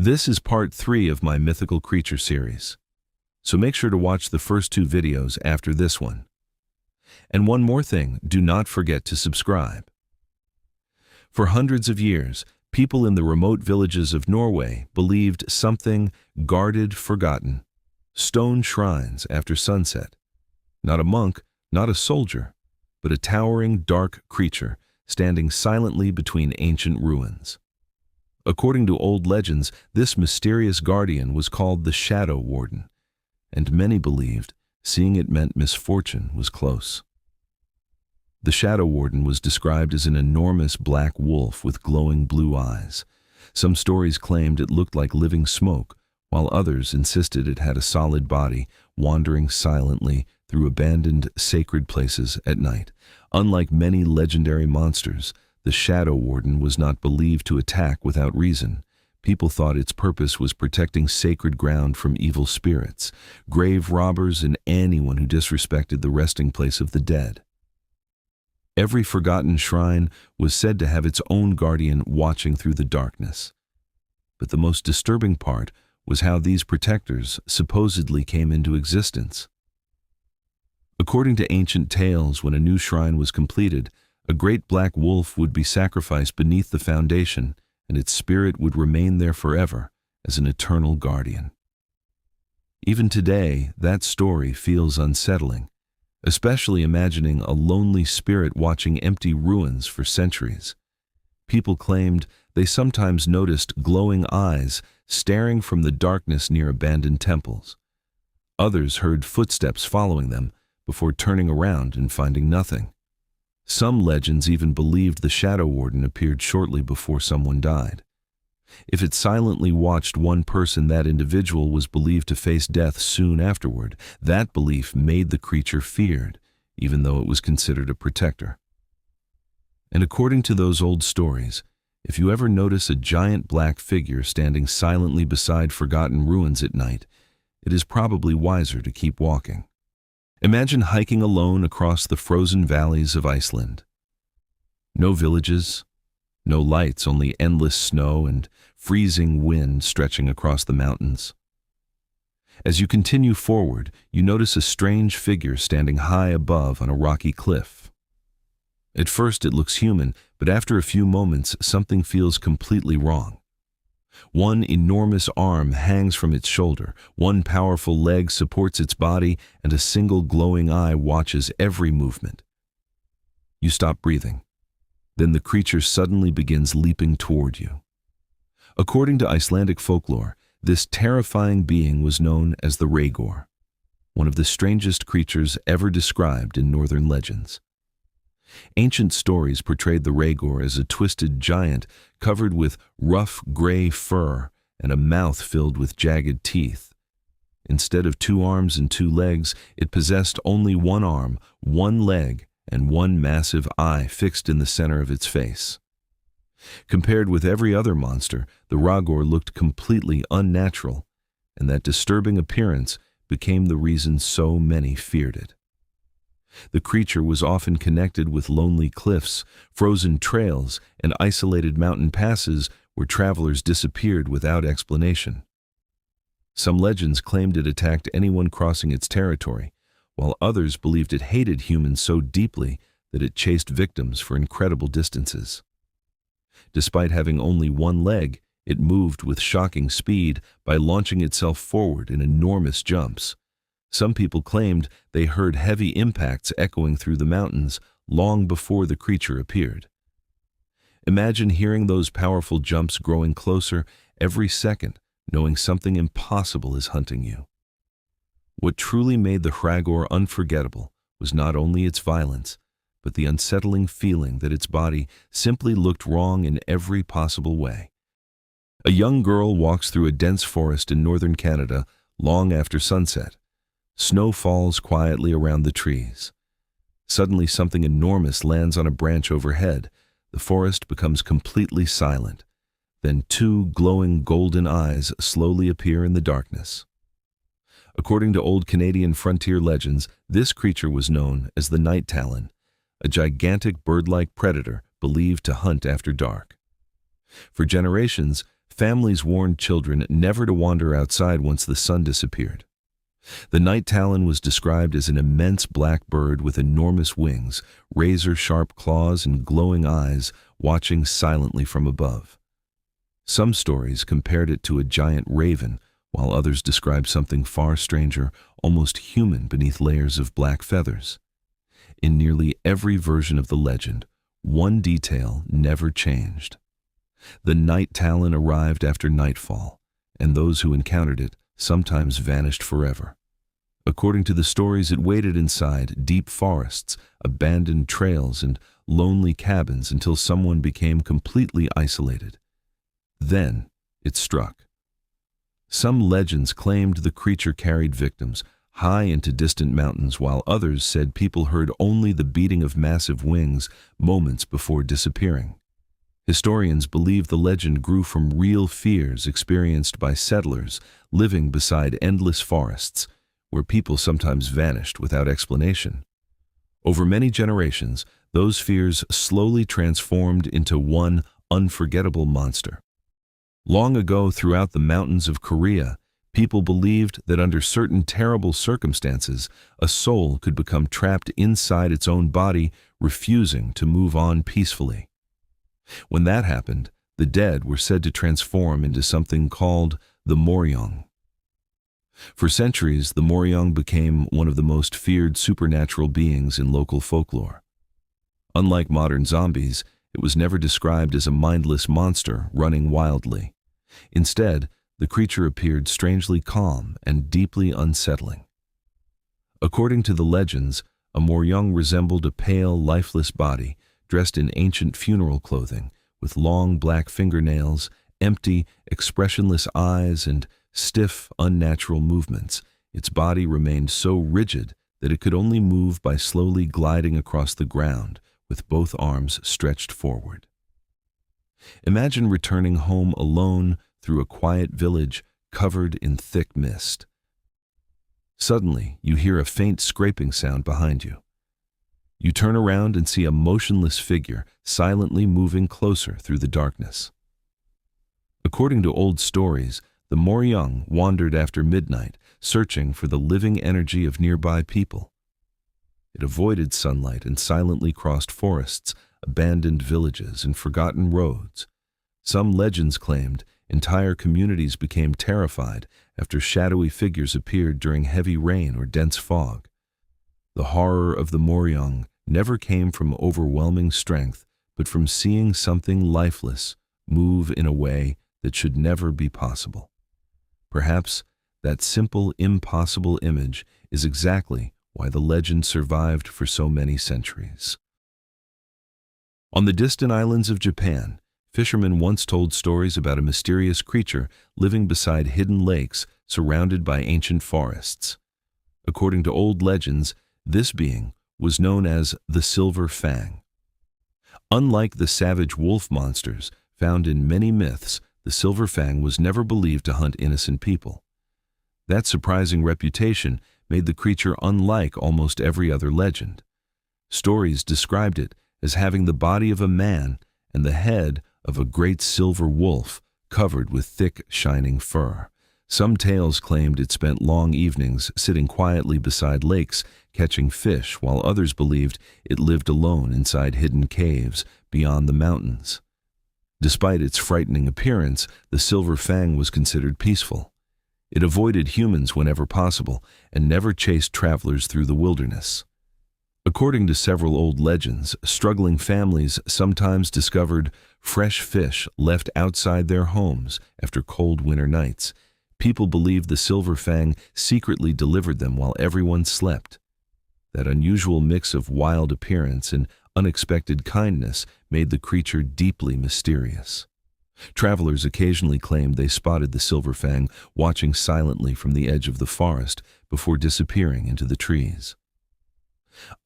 This is part 3 of my mythical creature series, so make sure to watch the first 2 videos after this one. And one more thing, do not forget to subscribe. For hundreds of years, people in the remote villages of Norway believed something guarded forgotten, stone shrines after sunset. Not a monk, not a soldier, but a towering dark creature standing silently between ancient ruins. According to old legends, this mysterious guardian was called the Shadow Warden, and many believed seeing it meant misfortune was close. The Shadow Warden was described as an enormous black wolf with glowing blue eyes. Some stories claimed it looked like living smoke, while others insisted it had a solid body, wandering silently through abandoned sacred places at night. Unlike many legendary monsters, the Shadow Warden was not believed to attack without reason. People thought its purpose was protecting sacred ground from evil spirits, grave robbers, and anyone who disrespected the resting place of the dead. Every forgotten shrine was said to have its own guardian watching through the darkness. But the most disturbing part was how these protectors supposedly came into existence. According to ancient tales, when a new shrine was completed, a great black wolf would be sacrificed beneath the foundation, and its spirit would remain there forever as an eternal guardian. Even today, that story feels unsettling, especially imagining a lonely spirit watching empty ruins for centuries. People claimed they sometimes noticed glowing eyes staring from the darkness near abandoned temples. Others heard footsteps following them before turning around and finding nothing. Some legends even believed the Shadow Warden appeared shortly before someone died. If it silently watched one person, that individual was believed to face death soon afterward. That belief made the creature feared, even though it was considered a protector. And according to those old stories, if you ever notice a giant black figure standing silently beside forgotten ruins at night, it is probably wiser to keep walking. Imagine hiking alone across the frozen valleys of Iceland. No villages, no lights, only endless snow and freezing wind stretching across the mountains. As you continue forward, you notice a strange figure standing high above on a rocky cliff. At first it looks human, but after a few moments something feels completely wrong. One enormous arm hangs from its shoulder, one powerful leg supports its body, and a single glowing eye watches every movement. You stop breathing. Then the creature suddenly begins leaping toward you. According to Icelandic folklore, this terrifying being was known as the Hragor, one of the strangest creatures ever described in northern legends. Ancient stories portrayed the Hragor as a twisted giant covered with rough gray fur and a mouth filled with jagged teeth. Instead of 2 arms and 2 legs, it possessed only 1 arm, 1 leg, and 1 massive eye fixed in the center of its face. Compared with every other monster, the Hragor looked completely unnatural, and that disturbing appearance became the reason so many feared it. The creature was often connected with lonely cliffs, frozen trails, and isolated mountain passes where travelers disappeared without explanation. Some legends claimed it attacked anyone crossing its territory, while others believed it hated humans so deeply that it chased victims for incredible distances. Despite having only 1 leg, it moved with shocking speed by launching itself forward in enormous jumps. Some people claimed they heard heavy impacts echoing through the mountains long before the creature appeared. Imagine hearing those powerful jumps growing closer every second, knowing something impossible is hunting you. What truly made the Hragor unforgettable was not only its violence, but the unsettling feeling that its body simply looked wrong in every possible way. A young girl walks through a dense forest in northern Canada long after sunset. Snow falls quietly around the trees. Suddenly something enormous lands on a branch overhead. The forest becomes completely silent. Then 2 glowing golden eyes slowly appear in the darkness. According to old Canadian frontier legends, this creature was known as the Night Talon, a gigantic bird-like predator believed to hunt after dark. For generations, families warned children never to wander outside once the sun disappeared. The Night Talon was described as an immense black bird with enormous wings, razor-sharp claws, and glowing eyes, watching silently from above. Some stories compared it to a giant raven, while others described something far stranger, almost human beneath layers of black feathers. In nearly every version of the legend, one detail never changed. The Night Talon arrived after nightfall, and those who encountered it sometimes vanished forever. According to the stories, it waited inside deep forests, abandoned trails, and lonely cabins until someone became completely isolated. Then it struck. Some legends claimed the creature carried victims high into distant mountains, while others said people heard only the beating of massive wings moments before disappearing. Historians believe the legend grew from real fears experienced by settlers living beside endless forests, where people sometimes vanished without explanation. Over many generations, those fears slowly transformed into one unforgettable monster. Long ago, throughout the mountains of Korea, people believed that under certain terrible circumstances, a soul could become trapped inside its own body, refusing to move on peacefully. When that happened, the dead were said to transform into something called the Moryeong. For centuries, the Moryeong became one of the most feared supernatural beings in local folklore. Unlike modern zombies, it was never described as a mindless monster running wildly. Instead, the creature appeared strangely calm and deeply unsettling. According to the legends, a Moryeong resembled a pale, lifeless body dressed in ancient funeral clothing, with long black fingernails, empty, expressionless eyes, and stiff, unnatural movements. Its body remained so rigid that it could only move by slowly gliding across the ground, with both arms stretched forward. Imagine returning home alone through a quiet village covered in thick mist. Suddenly, you hear a faint scraping sound behind you. You turn around and see a motionless figure silently moving closer through the darkness. According to old stories, the Moryeong wandered after midnight, searching for the living energy of nearby people. It avoided sunlight and silently crossed forests, abandoned villages, and forgotten roads. Some legends claimed entire communities became terrified after shadowy figures appeared during heavy rain or dense fog. The horror of the Moryeong never came from overwhelming strength, but from seeing something lifeless move in a way that should never be possible. Perhaps that simple, impossible image is exactly why the legend survived for so many centuries. On the distant islands of Japan, fishermen once told stories about a mysterious creature living beside hidden lakes surrounded by ancient forests. According to old legends, this being was known as the Silver Fang. Unlike the savage wolf monsters found in many myths, the Silver Fang was never believed to hunt innocent people. That surprising reputation made the creature unlike almost every other legend. Stories described it as having the body of a man and the head of a great silver wolf covered with thick, shining fur. Some tales claimed it spent long evenings sitting quietly beside lakes catching fish, while others believed it lived alone inside hidden caves beyond the mountains. Despite its frightening appearance, the Silver Fang was considered peaceful. It avoided humans whenever possible and never chased travelers through the wilderness. According to several old legends, struggling families sometimes discovered fresh fish left outside their homes after cold winter nights. People believed the Silver Fang secretly delivered them while everyone slept. That unusual mix of wild appearance and unexpected kindness made the creature deeply mysterious. Travelers occasionally claimed they spotted the Silver Fang watching silently from the edge of the forest before disappearing into the trees.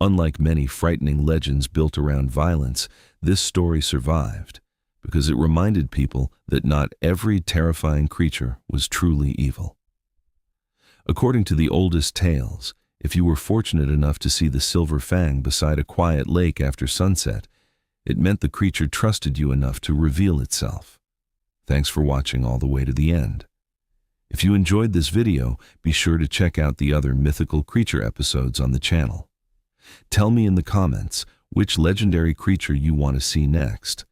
Unlike many frightening legends built around violence, this story survived because it reminded people that not every terrifying creature was truly evil. According to the oldest tales, if you were fortunate enough to see the Silver Fang beside a quiet lake after sunset, it meant the creature trusted you enough to reveal itself. Thanks for watching all the way to the end. If you enjoyed this video, be sure to check out the other mythical creature episodes on the channel. Tell me in the comments which legendary creature you want to see next.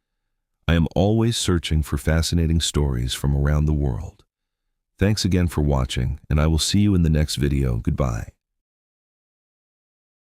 I am always searching for fascinating stories from around the world. Thanks again for watching, and I will see you in the next video. Goodbye.